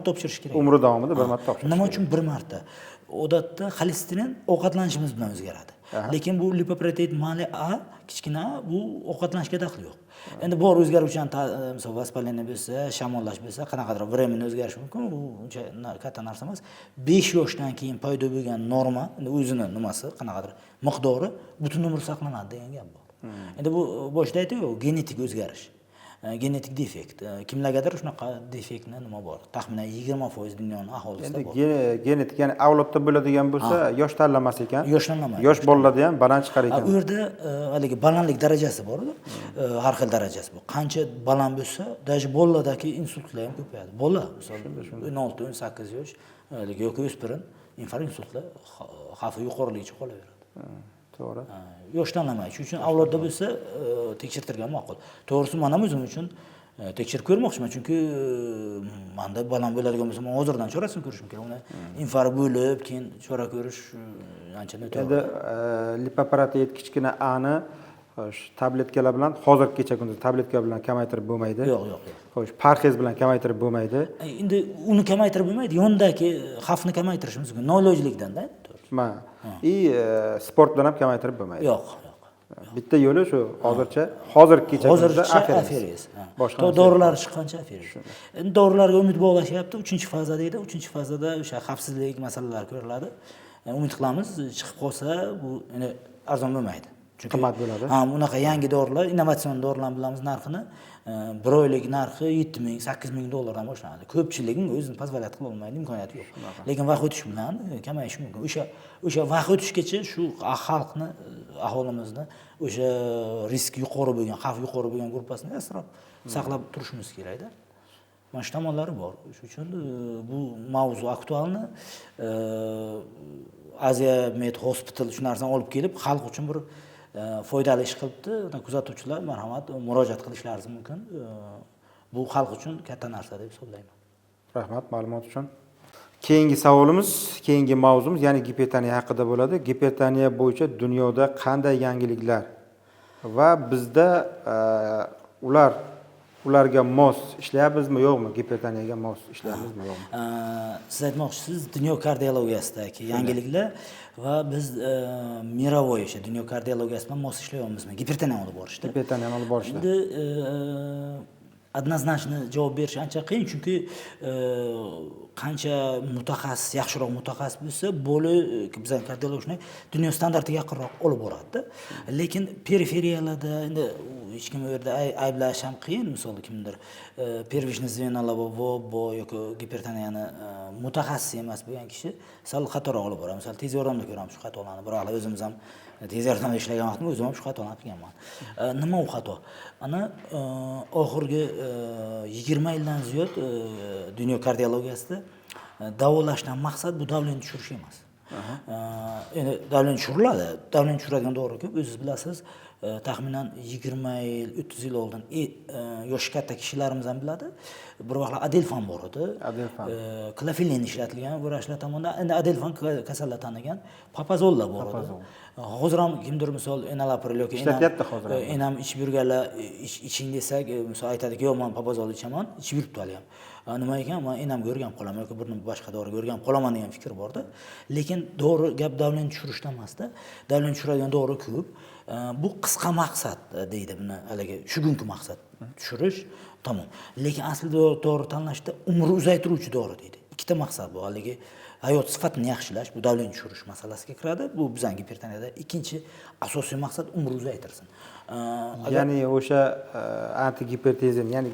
topshirish kerak. Umri davomida bir marta topshirish. Nima uchun bir marta? Odatda xolesterin ovqatlanishimiz bilan o'zgaradi. Lekin bu lipoprotein mali A, kichkina bu ovqatlanishga daxli yo'q. Endi bor o'zgaruvchan misol vaspaleniya bo'lsa, shamollash bo'lsa, qanaqadir временно o'zgarishi mumkin. Bu uncha katta narsa emas. 5 yoshdan keyin paydo bo'lgan norma, endi o'zini nimasi, qanaqadir miqdori butun umr saqlanadi degan gap bor. Endi bu boshida aytdik-ku, genetik o'zgarish. Genetik defekt. Kimlargadir shunaqa defektni nima bor? Taxminan 20% dunyoning aholisida bor. Endi genetik, ya'ni avlodda bo'ladigan bo'lsa, yosh tanlamas ekan. Yosh tanlamaydi. Yosh bolalarda ham baland chiqar ekan. U yerda haligi balandlik darajasi bor-ku. Har xil darajasi bor. Qancha baland bo'lsa, даже bolalardagi insultlar ham ko'payadi. Bola, masalan, 16-18 yosh, haligi yoki o'spirin infarkt insultlar xavfi yuqoriligicha qolaveradi. To'g'ri. Yosh tanlamaydi. Shuning uchun avlodda bo'lsa, tekshirtirgan ma'qul. To'g'risi, men ham o'zim uchun tekshirib ko'rmoqchiman, chunki menda baland bo'ladigan bo'lsa, men hozirdan chorasini ko'rishim kerak. Uni infarkt bo'lib, keyin chora ko'rish ancha noto'g'ri. Endi lipoprotein kichkina A'ni tabletkalar bilan hozirgi kecha kunduz tabletka bilan kamaytirib bo'lmaydi. Yo'q. Xo'sh, parhez bilan kamaytirib bo'lmaydi. Endi uni kamaytirib bo'lmaydi, yondagi xavfni kamaytirishimiz mumkin. Noilojlikdan-da. Sport bilan ham kamaytirib bo'lmaydi. Yo'q. Bitta yo'li shu hozirgi kecha kunduzda aferiz. Boshqa dorilar chiqqancha aferiz. Endi dorilarga umid bog'lashyapti. 3-faza deydi. 3-fazada o'sha xavfsizlik masalalari ko'riladi. Umid qilamiz, chiqib qolsa bu endi arzon bo'lmaydi. Chunki qimmat bo'ladi. Unaqa yangi dorilar, innovatsion dorilar bilamiz narxini. Bir oylik narxi 7 000, 8 000 dollardan boshlanadi. Ko'pchilik o'zini pozvolat qila olmaydi, imkoniyati yo'q. Lekin vaqt o'tish bilan kamayishi mumkin. O'sha vaqt o'tishgacha shu xalqni, aholimizni o'sha risk yuqori bo'lgan, xavf yuqori bo'lgan gruppasini asrab saqlab turishimiz kerak-da. Mana shu tomonlari bor. Shuning uchun bu mavzu aktualni Asia Med Hospital shu narsani olib kelib, xalq uchun bir foydali ish qilibdi. Kuzatuvchilar marhamat murojaat qilishlaringiz mumkin. Bu xalq uchun katta narsa deb hisoblayman. Rahmat ma'lumot uchun. Keyingi savolimiz, keyingi mavzumuz, ya'ni gipertoniya haqida bo'ladi. Gipertoniya bo'yicha dunyoda qanday yangiliklar va bizda ularga mos ishlayapmizmi, yo'qmi? Gipertoniyaga mos ishlayapmizmi, yo'qmi? Siz aytmoqchisiz, dunyo kardiologiyasidagi yangiliklar va biz mirovoy o'sha dunyo kardiologiyasi bilan mos ishlayapmizmi? Gipertoniyani olib borishda. Gipertoniyani olib borishda. Endi однозначно javob berish ancha qiyin, chunki qancha mutaxassis, yaxshiroq mutaxassis bo'lsa, bizning kardiologlar dunyo standartiga yaqinroq olib boradi. Lekin periferiyalarda endi hech kim u yerda ayblash ham qiyin, misol kimdir первичный звено лобового yoki gipertoniyani mutaxassis emas bo'lgan kishi sal xatoroq olib boradi. Misol tez yordamda ko'ramiz shu xatolarni. Biroq o'zimiz ham tez yordamda ishlagan vaqtimda o'zim ham shu xatolarni qilganman. Nima u xato? Ana oxirgi 20 yildan ziyod dunyo kardiologiyasida davolashdan maqsad bu davleni tushirish emas. Endi davleni tushiriladi. Davleni tushiradigan dori ko'p. O'zingiz bilasiz, taxminan 20 yil, 30 yil oldin yoshi katta kishilarimiz ham biladi. Bir vaqtlar Adelfan bor edi. Klofelen ishlatilgan vrachlar tomonidan. Endi Adelfan kasallar tanigan papazollar bor edi. Hozir ham kimdir misol enalapril yoki ishlatyapti hozir. Enam ichib yurganlar iching desak, misol aytadiki, "Yo'q, men papazol ichaman", ichib yuribdi hali ham. Nima ekan, men enam ko'rgan qolaman yoki bir boshqa dori ko'rgan qolaman degan fikr bor-da. Lekin dori gap davleni tushirishdan emas-da. Davleni tushiradigan dori ko'p. Bu qisqa maqsad deydi buni, haligi shugungi maqsad tushirish, tamom. Lekin aslida dori tanlashda umri uzaytiruvchi dori deydi. Ikkita maqsad bu, haligi hayot sifatini yaxshilash, bu davleni tushirish masalasiga kiradi. Bu bizning gipertoniyada ikkinchi asosiy maqsad umri uzaytirsin. Ya'ni o'sha antigipertenzin, ya'ni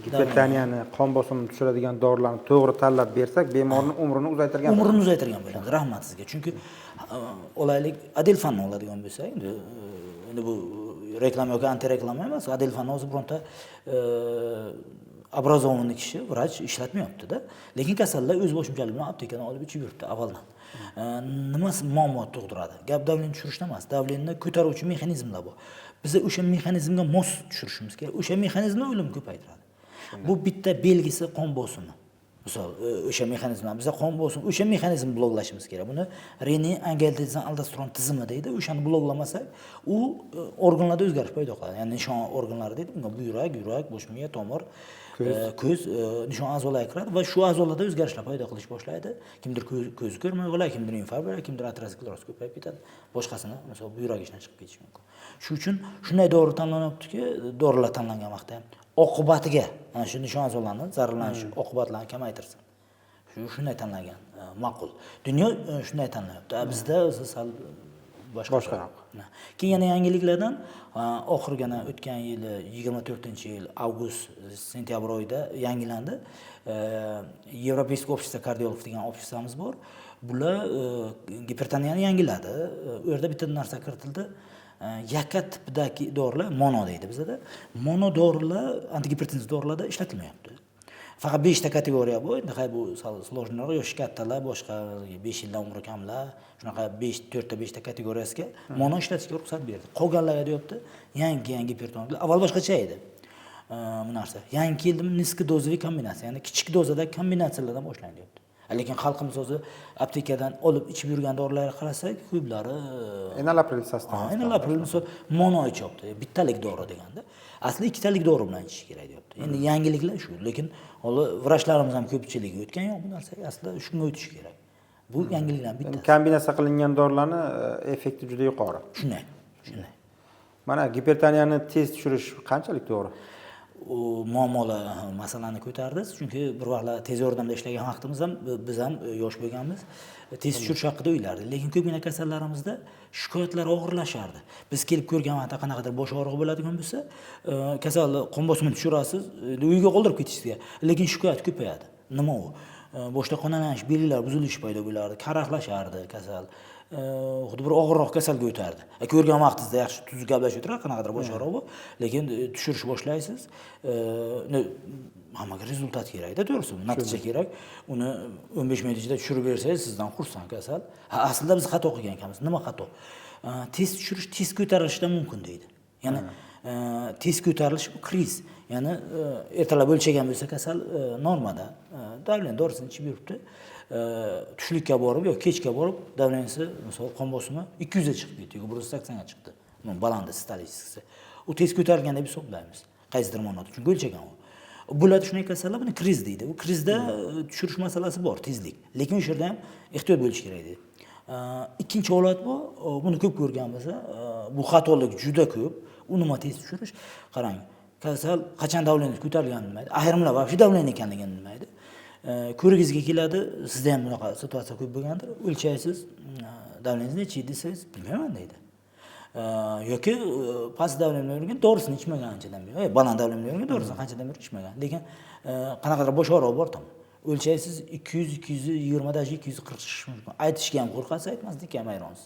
gipertoniyani qon bosimini tushiradigan dorilarni to'g'ri tanlab bersak, bemorning umrini uzaytirgan bo'ladi. Rahmat sizga. Chunki olaylik Adelfanni oladigan bo'lsak, endi bu reklama yoki anti-reklama emas. Adelfanni o'zi bironta образованный kishi, vrach ishlatmayapti-da. Lekin kasallar o'z boshimchalik bilan aptekadan olib ichib yuribdi avvaldan. Nimasi muammo tug'diradi? Gap davleni tushirishda emas, davlenni ko'taruvchi mexanizmlar bor. Biz o'sha mexanizmga mos tushirishimiz kerak. O'sha mexanizmlar o'lim ko'paytiradi. Bu bitta belgisi qon bosimi. Misol, o'sha mexanizmlar bizda qon bosimi, o'sha mexanizmni bloklashimiz kerak. Buni renin angiotensin aldosteron tizimi deydi. O'shani bloklamasak, u organlarda o'zgarish paydo qiladi. Ya'ni nishon organlari deydi. Bunga buyrak, bosh miya, tomir, ko'z nishon a'zolarga kiradi va shu a'zolarda o'zgarishlar paydo qilish boshlaydi. Kimdir ko'zi ko'rmay qoladi, kimdir infarkt bo'ladi, kimdir ateroskleroz ko'payib ketadi. Boshqasini, masalan, buyrak ishidan chiqib ketishi mumkin. Shuning uchun shunday dori tanlanyaptiki, dorilar tanlangan vaqtda ham oqibatiga, ana shu nishon a'zolarning zararlanish oqibatlarini kamaytirsin. Shunday tanlangan ma'qul. Dunyo shunday tanlayapti. Bizda sal boshqaroq. Keyin yana yangiliklardan oxirgina o'tgan yil 24-yil avgust sentyabr oyida yangilandi. Yevropeyskiy общество kardiologov degan обществоmiz bor. Bular gipertoniyani yangiladi. U yerda bitta narsa kiritildi. Yakka tipidagi dorilar mono deydi bizda. Mono dorilar antigipertenziv dorilarda ishlatilmayapti. Faqat 5 ta kategoriya bor. Endi bu sложныйroq, yoshi kattalar, boshqa 5 yildan umri kamlar, shunaqa 4 ta 5 ta kategoriyasiga mono ishlatishga ruxsat berdi. Qolganlarga deyapti, yangi gipertoniklar. Avval boshqacha edi. Bu narsa. Yangi keldimi niski dozaviy kombinatsiya, ya'ni kichik dozadagi kombinatsiyalardan boshlanadi deyapti. Lekin xalqimiz o'zi aptekadan olib ichib yurgan dorilarga qarasak, ko'plari enalapril sostav. Enalapril misol mono ichyapti. Bittalik dori deganda. Asli ikkitalik dori bilan ichish kerak deyapti. Endi yangiliklar shu, lekin hali vrachlarimiz ham ko'pchiligi o'tgan yo'q bu narsaga. Aslida shunga o'tish kerak. Bu yangiliklardan bittasi. Kombinatsiya qilingan dorilarning effekti juda yuqori. Shunday. Mana gipertoniyani tez tushirish qanchalik to'g'ri? Muammolar masalani ko'tardik, chunki bir vaqtlar tez yordamda ishlagan vaqtimiz ham biz ham yosh bo'lganmiz, tez tushirish haqida o'ylardik. Lekin ko'pgina kasallarimizda shikoyatlar og'irlashardi. Biz kelib ko'rgan vaqtda qanaqadir bosh og'rig'i bo'ladigan bo'lsa, kasalni qon bosimini tushirasiz, uyga qoldirib ketisizga, lekin shikoyat ko'payadi. Nima u? Boshda qonlanish belgilari buzilishi paydo bo'lardi, karaxlashardi kasal. Xuddi bir og'irroq kasalga o'tardi. Ko'rgan vaqtingizda yaxshi tuzuk gaplashib o'tiradi, qanaqadir bosh og'rig'i bor, lekin tushirish boshlaysiz, hammaga rezultat kerak-da, to'g'risi, natija kerak. Uni 15 minut ichida tushirib bersangiz, sizdan xursand kasal. Aslida biz xato qilgan ekanmiz. Nima xato? Tez tushirish tez ko'tarilishdan mumkin deydi. Ya'ni tez ko'tarilish bu kriz. Ya'ni ertalab o'lchagan bo'lsa kasal normada, davleniya dorisini ichib yuribdi. Tushlikka borib yoki kechga borib davleniyasi, masalan, qon bosimi 200 ga chiqib ketdi, yoki 180 ga chiqdi. Balandi statistiksasi. U tez ko'tarilgan deb hisoblaymiz. Qaysidir ma'noda, chunki o'lchagan u. Bular shunday kasallar buni kriz deydi. U krizda tushirish masalasi bor, tezlik. Lekin o'sha yerda ham ehtiyot bo'lish kerak deydi. Ikkinchi holat bor, buni ko'p ko'rgan bo'lsa, bu xatolik juda ko'p. U nima tez tushirish? Qarang, kasal qachon davleniyangiz ko'tarilganini bilmaydi. Ayrimlar vaqti davleniya ekanligini bilmaydi. Ko'rigizga keladi, sizda ham bunaqa situatsiya ko'p bo'lgandir. O'lchaysiz, davleniyangiz necha desangiz, bilmayman deydi. Yoki past davleniya bo'lgan, dorisini ichmagan anchadan beri. Baland davleniya bo'lgan, dorisini qanchadan beri ichmagan. Lekin qanaqadir bosh og'rig'i bor tam. O'lchaysiz 200, 220 даже 240 chiqishi mumkin. Aytishga ham qo'rqasiz, aytmaslikka ham hayronsiz.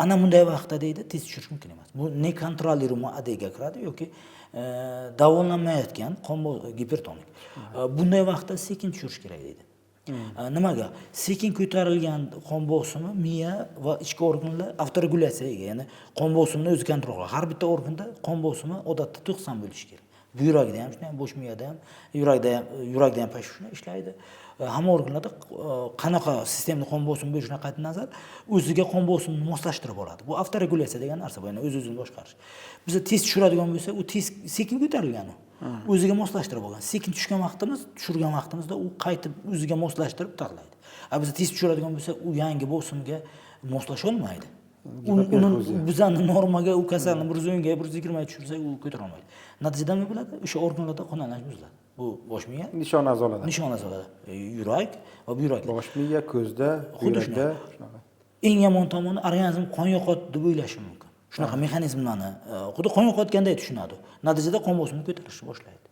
Ana bunday vaqtda deydi, tez tushirish mumkin emas. Bu nekontrolируемый adega kiradi yoki davolanmayotgan qon gipertonik. Bunday vaqtda sekin tushirish kerak deydi. Nimaga? Sekin ko'tarilgan qon bosimi miya va ichki organlar avtoregulyatsiyaga, ya'ni qon bosimini o'zi kontrol qiladi. Har bitta organda qon bosimi odatda 90 bo'lishi kerak. Buyrakda ham shunday, bosh miyada ham, yurakda ham pashishni ishlaydi. Hamma organlarda qanaqa sistemda qon bosimi bo'lishidan qat'iy nazar o'ziga qon bosimini moslashtirib oladi. Bu avtoregulyatsiya degan narsa, bu ya'ni o'z-o'zini boshqarish. Biz tez tushiradigan bo'lsa, u tez sekin ko'tarilgan u. O'ziga moslashtirib olgan. Sekin tushgan vaqtimizda u qaytib o'ziga moslashtirib taqlaydi. Biz tez tushiradigan bo'lsa, u yangi bosimga moslasha olmaydi. Bizning normaga u kasalni 110 ga 120 ga tushirsa, u ko'tara olmaydi. Natijada nima bo'ladi? O'sha organlarda qonlanish buziladi. Bu bosh miya, nishon a'zolarda. Yurak va buyrak. Bosh miya, ko'zda, yurakda shunaqa. Eng yomon tomoni organizm qon yo'qotdi deb o'ylashi mumkin. Shunaqa mexanizmlarni xuddi qon yo'qotganday tushunadi. Natijada qon bosimini ko'tarishni boshlaydi.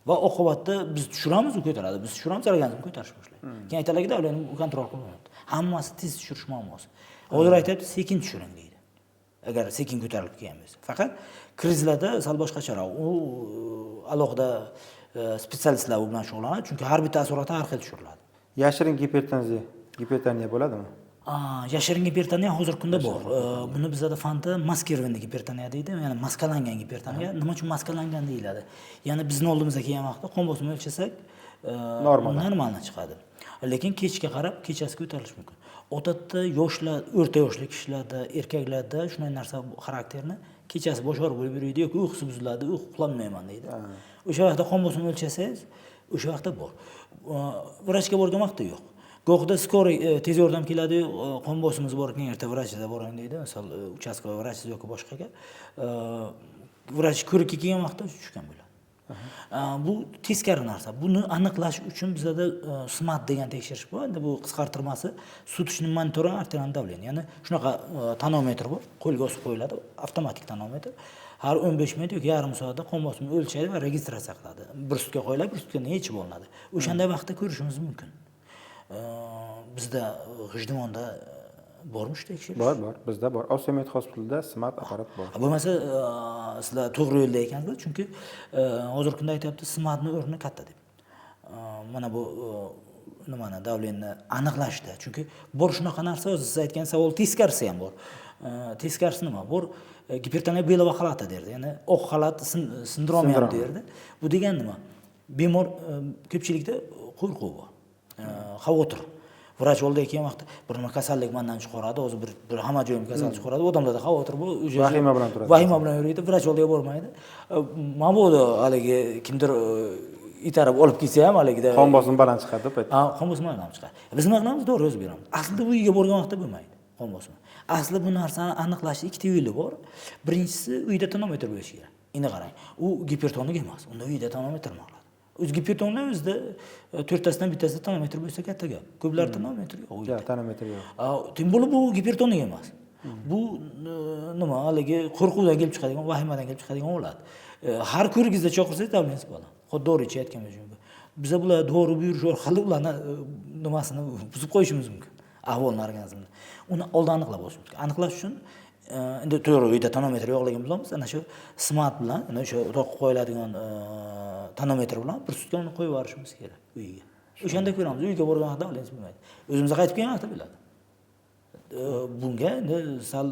Va oqibatda biz tushiramiz, u ko'taradi. Biz tushiramiz, organizm ko'tarishni boshlaydi. Keyin aytadiki, ularni kontrol qilmayapti. Hammasi tez tushirish muammosi. Hozir aytayapti, sekin tushiring deydi. Agar sekin ko'tarilib kelgan bo'lsa. Faqat krizlarda sal boshqacharoq. U alohida spetsialistlar u bilan shug'ullanadi, chunki har bitta asoratda har xil tushiriladi. Yashirin gipertoniya bo'ladimi? Yashirin gipertoniya hozirgi kunda bor. Buni bizda fanda maskirованный gipertoniya deydi, ya'ni maskalangan gipertoniya. Nima uchun maskalangan deyiladi? Ya'ni bizning oldimizga kelgan vaqtda qon bosimini o'lchasak, normalni chiqadi. Lekin kechga qarab, kechasi ko'tarilishi mumkin. Odatda yoshlar, o'rta yoshli kishilarda, erkaklarda shunday narsa xarakterni kechasi bosh og'riq bo'lib yuradi yoki uyqusi buziladi, uxlolmayman deydi. O'sha vaqtda qon bosimini o'lchasangiz, o'sha vaqtda bor. Vrachga borgan vaqtda yo'q. Go'xda skoriy tez yordam keladi, qon bosimiz bor ekan, erta vrachga boring deydi. Misol uchastkavoy vrach yoki boshqaga. Vrach ko'rikka kelgan vaqtda tushgan bo'ladi. Bu teskari narsa. Buni aniqlash uchun bizda SMAT degan tekshirish bor. Endi bu qisqartirmasi sutishni monitoring arterial давление. Ya'ni shunaqa tonometr bor, qo'lga osib qo'yiladi, avtomatik tonometr. Har 15 minut yoki yarim soatda qon bosimini o'lchaydi va registratsiya qiladi. Bir sutga qo'yiladi, bir sutga yechib olinadi. O'shanday vaqtda ko'rishimiz mumkin. Bizda G'ijdimonda bormi shu tekshirish? Bor. Bizda bor. Osiyomed hospitalida SMAT apparat bor. Bo'lmasa sizlar to'g'ri yo'lda ekansizlar, chunki hozirgi kunda aytyapti, SMATning o'rni katta deb. Mana bu nimani davleniyni aniqlashda, chunki bor shunaqa narsa, o'zi siz aytgan savol teskarisi ham bor. Teskarisi nima? Bor gipertoniya belova xalati derdi. Ya'ni oq xalat sindromi ham derdi. Bu degan nima? Bemor ko'pchilikda qo'rquv bor. Xavotir. Vrach oldiga kelgan vaqtda bir nima kasallik mendan chiqaradi, o'zi bir hamma joyim kasal chiqaradi. Odamlarda xavotir bu, vahima bilan turadi. Vahima bilan yuradi, vrach oldiga bormaydi. Mabodo haligi kimdir itarib olib kelsa ham haligida qon bosimi baland chiqadi deb aytdi. Qon bosimi baland chiqadi. Biz nima qilamiz? Dori yozib beramiz. Aslida bu uyga borgan vaqtda bo'lmaydi qon bosimi. Asli bu narsani aniqlashning ikkita yo'li bor. Birinchisi uyda tonometr bo'lishi kerak. Endi qarang, u gipertonik emas. Unda uyda tonometr qiladi. O'z gipertonlar o'zida 4 tasidan bittasida tonometr bo'lsa katta gap. Ko'plar tonometr yo'q. Yo'q, tonometr yo'q. Tim bo'lib bu gipertonik emas. Bu nima, haligi qo'rquvdan kelib chiqadigan, vahimadan kelib chiqadigan holat. Har ko'rigizda chaqirsangiz davleniyasi baland. Xuddi dori ichayotgan bo'lsa. Biza bular dori buyurish orqali ularni nimasini buzib qo'yishimiz mumkin. Ahvolni organizmini. Uni oldin aniqlab olishimiz kerak. Aniqlash uchun endi to'g'ri uyda tonometr yo'qligini bilamiz. Ana shu SMAT bilan, ana o'sha o'toqqa qo'yiladigan tonometr bilan bir sutka uni qo'yib yuborishimiz kerak uyga. O'shanda ko'ramiz. Uyga borgan vaqtda davleniyasi bilmaydi. O'zimizga qaytib kelgan vaqtda biladi. Bunga endi sal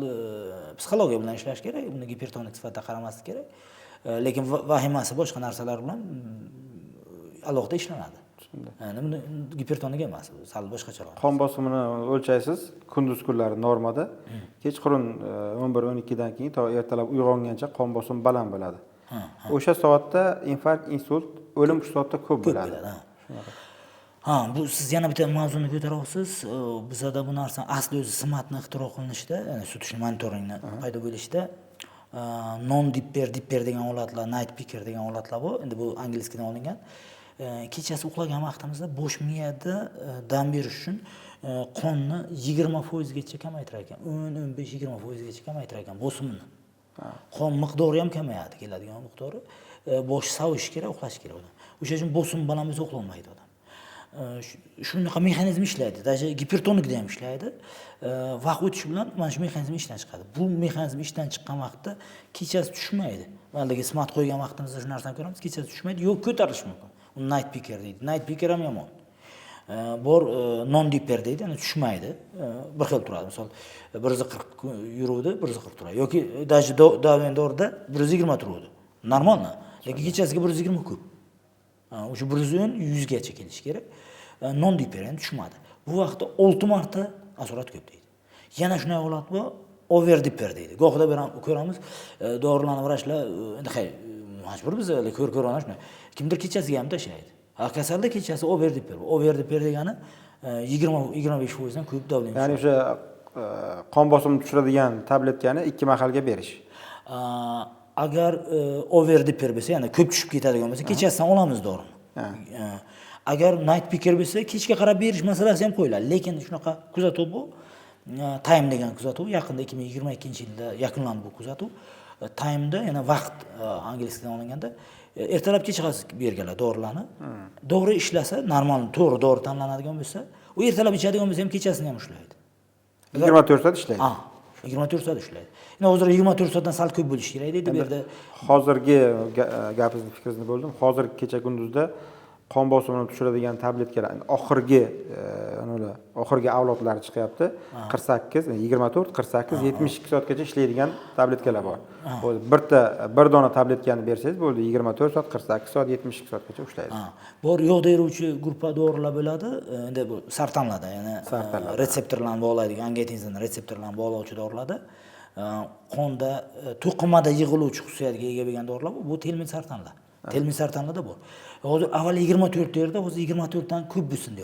psixologiya bilan ishlash kerak. Buni gipertonik sifatida qaramaslik kerak. Lekin vahimasi boshqa narsalar bilan alohida ishlanadi. Buni gipertonik emas, sal boshqacharoq. Qon bosimini o'lchaysiz, kunduz kunlari normada, kechqurun 11-12 dan keyin to ertalab uyg'ongancha qon bosimi baland bo'ladi. O'sha soatda infarkt, insult, o'lim shu soatda ko'p bo'ladi. Bu siz yana bitta mavzuni ko'taryapsiz. Bizda bu narsa asli o'zi SMATni ixtiro qilinishda, ya'ni sutish monitoringni paydo bo'lishida non dipper degan holatlar, night picker degan holatlar bor. Endi bu inglizchadan olingan. Kechasi uxlagan vaqtimizda bosh miyada dam berish uchun qonni 20% gacha kamaytirar ekan. 10-15-20% gacha kamaytirar ekan bosimini. Qon miqdori ham kamayadi, keladigan miqdori. Bosh savish kerak, uxlash kerak odam. O'sha uchun bosim baland bo'lsa uxlolmaydi odam. Shunaqa mexanizm ishlaydi. Даже gipertonikda ham ishlaydi. Vaqt o'tishi bilan mana shu mexanizm ishdan chiqadi. Bu mexanizm ishdan chiqqan vaqtda kechasi tushmaydi. Maligi SMAT qo'ygan vaqtimizda shu narsani ko'ramiz, kechasi tushmaydi, yo'q ko'tarilishi mumkin. Uni night picker deydi. Night picker ham yomon. Bor non dipper deydi, ya'ni tushmaydi. Bir xil turadi. Misol 140 yuruvdi, 140 turadi. Yoki даже dorida 120 turadi. Normalmi? Lekin kechasiga 120 ko'p. O'sha 110 gacha kelish kerak. Non dipper ham tushmadi. Bu vaqtda 6 marta asorat ko'p deydi. Yana shunday holat bor, over dipper deydi. Go'xda ko'ramiz, dorilarni vrachlar, endi majbur biz ko'rana shunday. Kimdir kechasiga ham tashlaydi. Kasalda kechasi over dipper. Over dipper degani 20-25% dan ko'p davleniya. Ya'ni o'sha qon bosimini tushiradigan tabletkani 2 mahalga berish. Agar over dipper bo'lsa, ya'ni ko'p tushib ketadigan bo'lsa, kechasidan olamiz dorini. Agar night picker bo'lsa, kechga qarab berish masalasi ham qo'yiladi. Lekin shunaqa kuzatuv bu, time degan kuzatuv yaqinda 2022-yilda yakunlandi bu kuzatuv. Time'da, ya'ni vaqt inglizchadan olinganda ertalab kechqasi berganlar dorilarni. Dori ishlasa, normal to'g'ri dori tanlanadigan bo'lsa, u ertalab ichadigan bo'lsa ham kechasini ham ishlaydi. 24 soat ishlaydi. 24 soat ishlaydi. Endi hozir 24 soatdan sal ko'p bo'lishi kerak deydi bu yerda. Hozirgi gapingizni fikringizni bo'ldim. Hozir kecha kunduzda qon bosimini tushiradigan tabletkalar oxirgi avlodlari chiqyapti. 48, 24, 48, 72 soatgacha ishlaydigan tabletkalar bor. Bir dona tabletkani bersangiz bo'ldi, 24 soat, 48 soat, 72 soatgacha ushlaydi. Bor yo'q deyiruvchi gruppa dorilar bo'ladi. Endi bu sartanlarda, ya'ni retseptorlarni bog'laydigan, angiotensin retseptorlarini bog'lovchi dorilarda qonda to'qimada yig'iluvchi xususiyatga ega bo'lgan dorilar bu telmin sartanlar. Telmin sartanlarda bor. Hozir avval 24 ta yerda, hozir 24 dan ko'p bo'lsin deyapti.